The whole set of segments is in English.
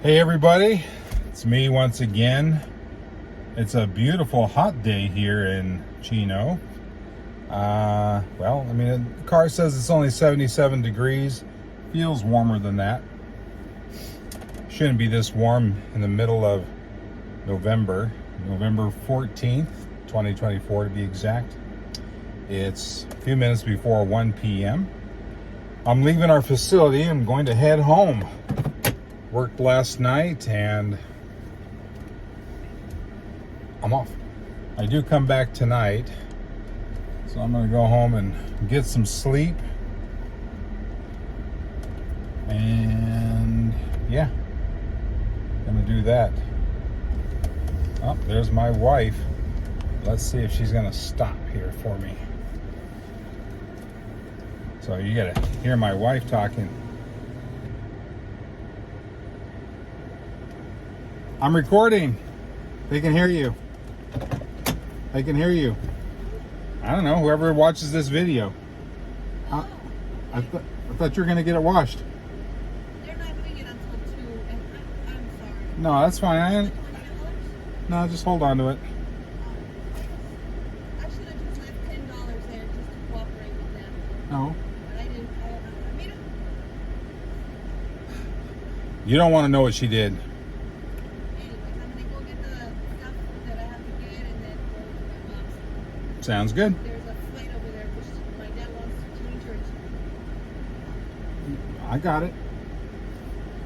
Hey everybody, it's me once again. It's a beautiful hot day here in Chino. The car says it's only 77 degrees. Feels warmer than that. Shouldn't be this warm in the middle of November 14th, 2024 to be exact. It's a few minutes before 1 p.m. I'm leaving our facility. I'm going to head home. Worked last night and I'm off. I do come back tonight, so I'm gonna go home and get some sleep. And yeah, gonna do that. Oh, there's my wife. Let's see if she's gonna stop here for me. So you gotta hear my wife talking. I'm recording. They can hear you. They can hear you. I don't know, whoever watches this video. I thought you were going to get it washed. They're not doing it until 2, and I'm sorry. No, that's fine. No, just hold on to it. I should have just left $10 there just to cooperate with them. No. But I didn't. I made it. You don't want to know what she did. I'm gonna go get the stuff that I have to get and then go to my mom's. Sounds good. There's a flight over there because my dad wants to change her. I got it.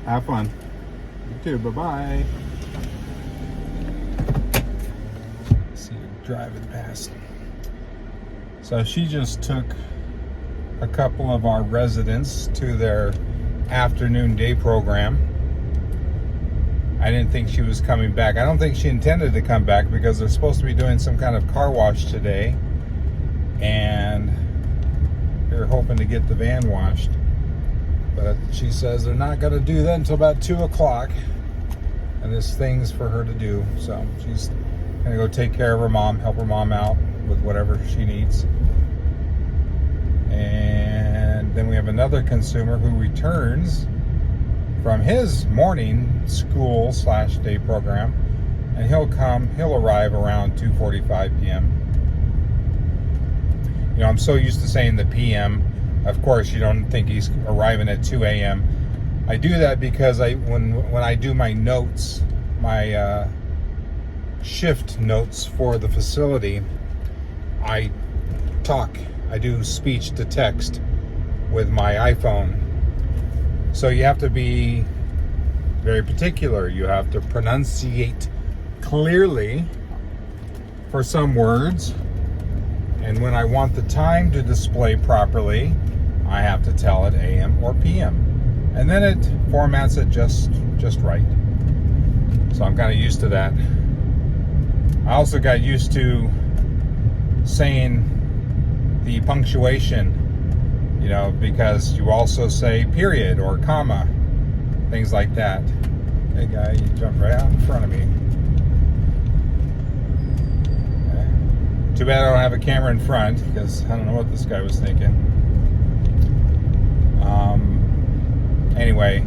Have fun. You too. Bye-bye. See you driving past. So she just took a couple of our residents to their afternoon day program. I didn't think she was coming back. I don't think she intended to come back because they're supposed to be doing some kind of car wash today. And they're hoping to get the van washed. But she says they're not going to do that until about 2 o'clock. And there's things for her to do. So she's going to go take care of her mom, help her mom out with whatever she needs. And then we have another consumer who returns from his morning school / day program, and he'll arrive around 2:45 p.m. You know, I'm so used to saying the p.m. Of course, you don't think he's arriving at 2 a.m. I do that because when I do my notes, my shift notes for the facility, I do speech to text with my iPhone. So you have to be very particular. You have to pronunciate clearly for some words. And when I want the time to display properly, I have to tell it AM or PM. And then it formats it just right. So I'm kind of used to that. I also got used to saying the punctuation, you know, because you also say period or comma, things like that. Hey guy, you jumped right out in front of me. Okay. Too bad I don't have a camera in front because I don't know what this guy was thinking. Anyway,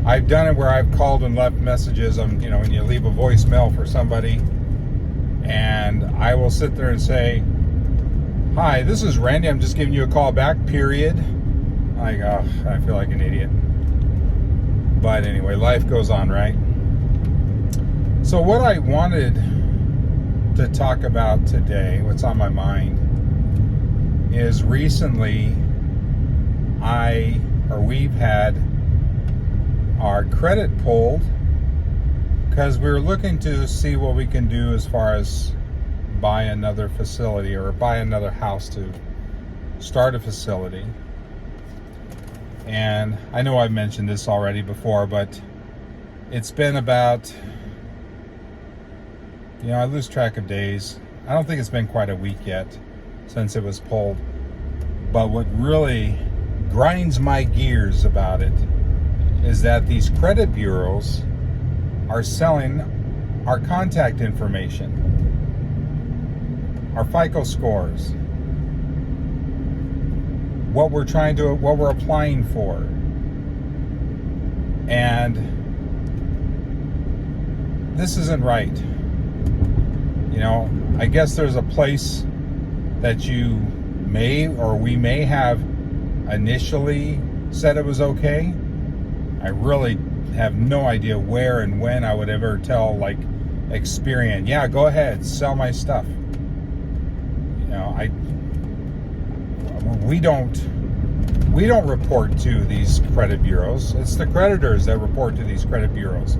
I've done it where I've called and left messages. When you leave a voicemail for somebody, and I will sit there and say, "Hi, this is Randy. I'm just giving you a call back, period." I feel like an idiot. But anyway, life goes on, right? So what I wanted to talk about today, what's on my mind, is recently we've had our credit pulled because we were looking to see what we can do as far as buy another facility or buy another house to start a facility. And I know I've mentioned this already before, but it's been about, I lose track of days. I don't think it's been quite a week yet since it was pulled. But what really grinds my gears about it is that these credit bureaus are selling our contact information, our FICO scores, what we're applying for. And this isn't right. You know, I guess there's a place that you may, or we may have initially said it was okay. I really have no idea where and when I would ever tell, like, Experian, yeah, go ahead, sell my stuff. You know, we don't report to these credit bureaus. It's the creditors that report to these credit bureaus.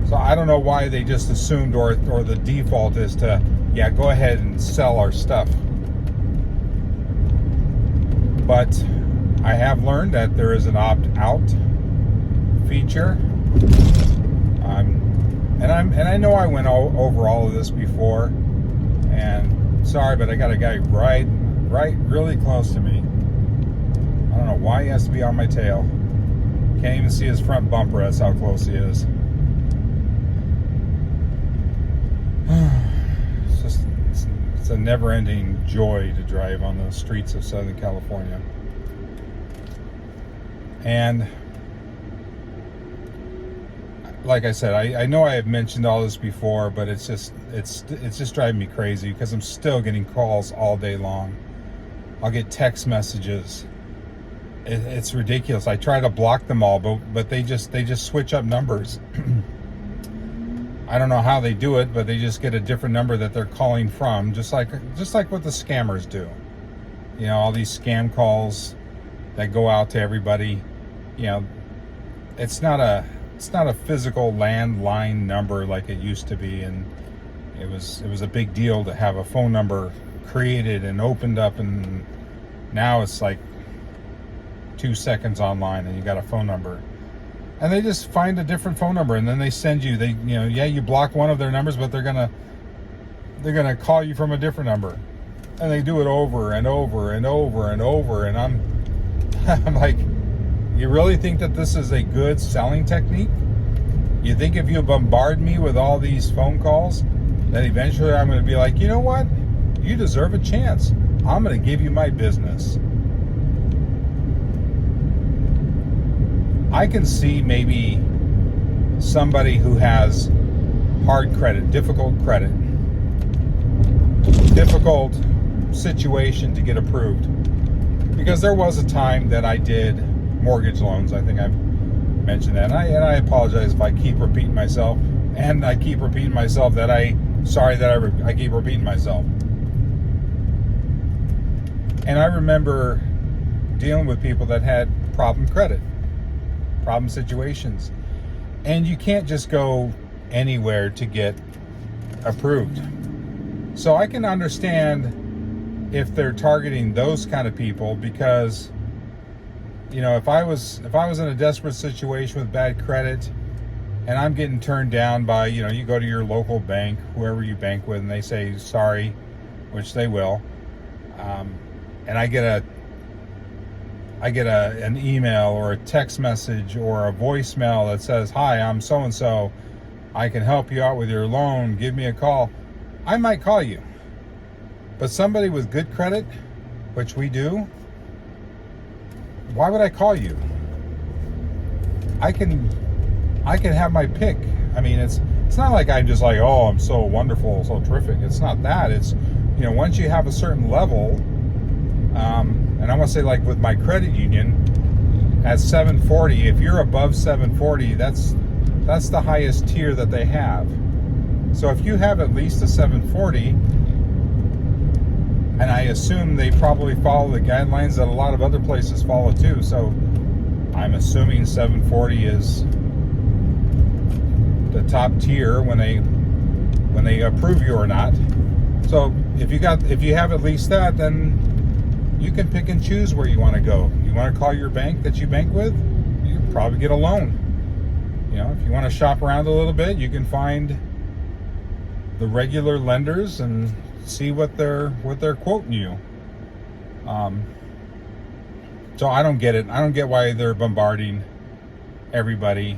So I don't know why they just assumed, or the default is to, yeah, go ahead and sell our stuff. But I have learned that there is an opt-out feature. And I know I went over all of this before, and sorry, but I got a guy right really close to me. I don't know why he has to be on my tail. Can't even see his front bumper, that's how close he is. It's a never-ending joy to drive on the streets of Southern California. And like I said, I know I have mentioned all this before, but it's just driving me crazy because I'm still getting calls all day long. I'll get text messages. It's ridiculous. I try to block them all, but they just switch up numbers. I don't know how they do it, but they just get a different number that they're calling from, just like what the scammers do. You know, all these scam calls that go out to everybody. You know, it's not a physical landline number like it used to be, and it was a big deal to have a phone number created and opened up, and now it's like 2 seconds online and you got a phone number. And they just find a different phone number, and then they send you, you block one of their numbers, but they're gonna call you from a different number, and they do it over and over and over and over. And I'm like, you really think that this is a good selling technique? You think if you bombard me with all these phone calls, that eventually I'm going to be like, you know what? You deserve a chance. I'm going to give you my business. I can see maybe somebody who has hard credit, difficult situation to get approved. Because there was a time that I did mortgage loans. I think I've mentioned that. And I apologize if I keep repeating myself. And I keep repeating myself that I keep repeating myself. And I remember dealing with people that had problem credit, problem situations. And you can't just go anywhere to get approved. So I can understand if they're targeting those kind of people, because, you know, if I was in a desperate situation with bad credit and I'm getting turned down by, you know, you go to your local bank, whoever you bank with, and they say sorry, which they will, and I get an email or a text message or a voicemail that says, hi, I'm so-and-so, I can help you out with your loan, give me a call. I might call you. But somebody with good credit, which we do, why would I call you? I can have my pick. I mean, it's not like I'm just like, oh, I'm so wonderful, so terrific. It's not that. It's, you know, once you have a certain level, and I want to say, like with my credit union, at 740, if you're above 740, that's the highest tier that they have. So if you have at least a 740, and I assume they probably follow the guidelines that a lot of other places follow too. So I'm assuming 740 is the top tier when they approve you or not. So if you have at least that, then you can pick and choose where you want to go. You want to call your bank that you bank with, you can probably get a loan. You know, if you want to shop around a little bit, you can find the regular lenders and see what they're quoting you. So I don't get it. I don't get why they're bombarding everybody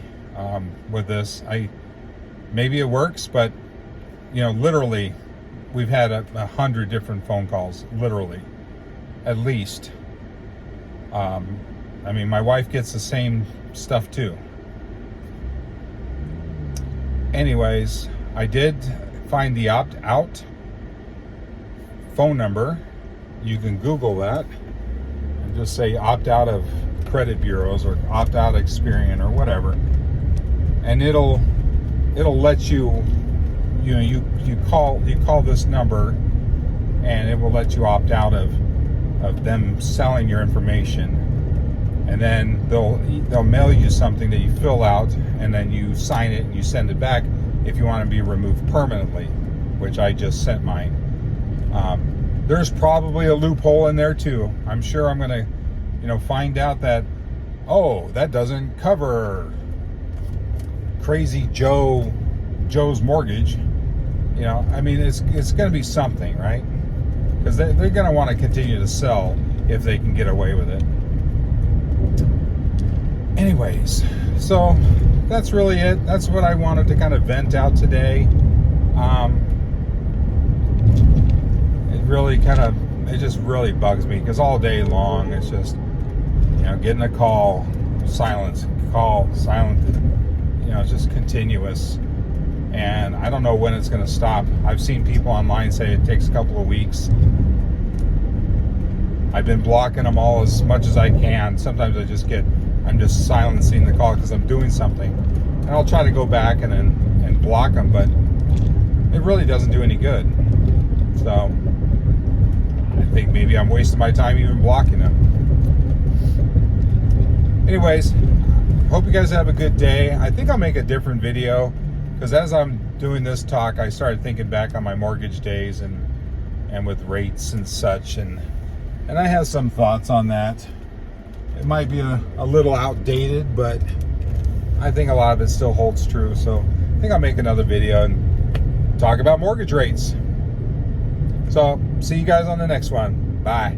with this. Maybe it works, but, you know, literally, we've had 100 different phone calls, literally, at least. I mean, my wife gets the same stuff too. anyways, I did find the opt-out phone number. You can Google that and just say opt out of credit bureaus or opt out of Experian or whatever, and it'll let you call this number, and it will let you opt out of them selling your information, and then they'll mail you something that you fill out, and then you sign it and you send it back if you want to be removed permanently, which I just sent mine. There's probably a loophole in there too. I'm sure I'm gonna find out that, oh, that doesn't cover Crazy Joe's mortgage. I mean, it's going to be something, right? Because they're going to want to continue to sell if they can get away with it. Anyways, so that's really it. That's what I wanted to kind of vent out today. It just really bugs me, because all day long it's just getting a call, silence, it's just continuous, and I don't know when it's going to stop. I've seen people online say it takes a couple of weeks. I've been blocking them all as much as I can. Sometimes I'm just silencing the call because I'm doing something, and I'll try to go back and block them, but it really doesn't do any good. So I think maybe I'm wasting my time even blocking them. Anyways, hope you guys have a good day. I think I'll make a different video, because as I'm doing this talk, I started thinking back on my mortgage days and with rates and such, and I have some thoughts on that. It might be a little outdated, but I think a lot of it still holds true. So I think I'll make another video and talk about mortgage rates. So see you guys on the next one. Bye.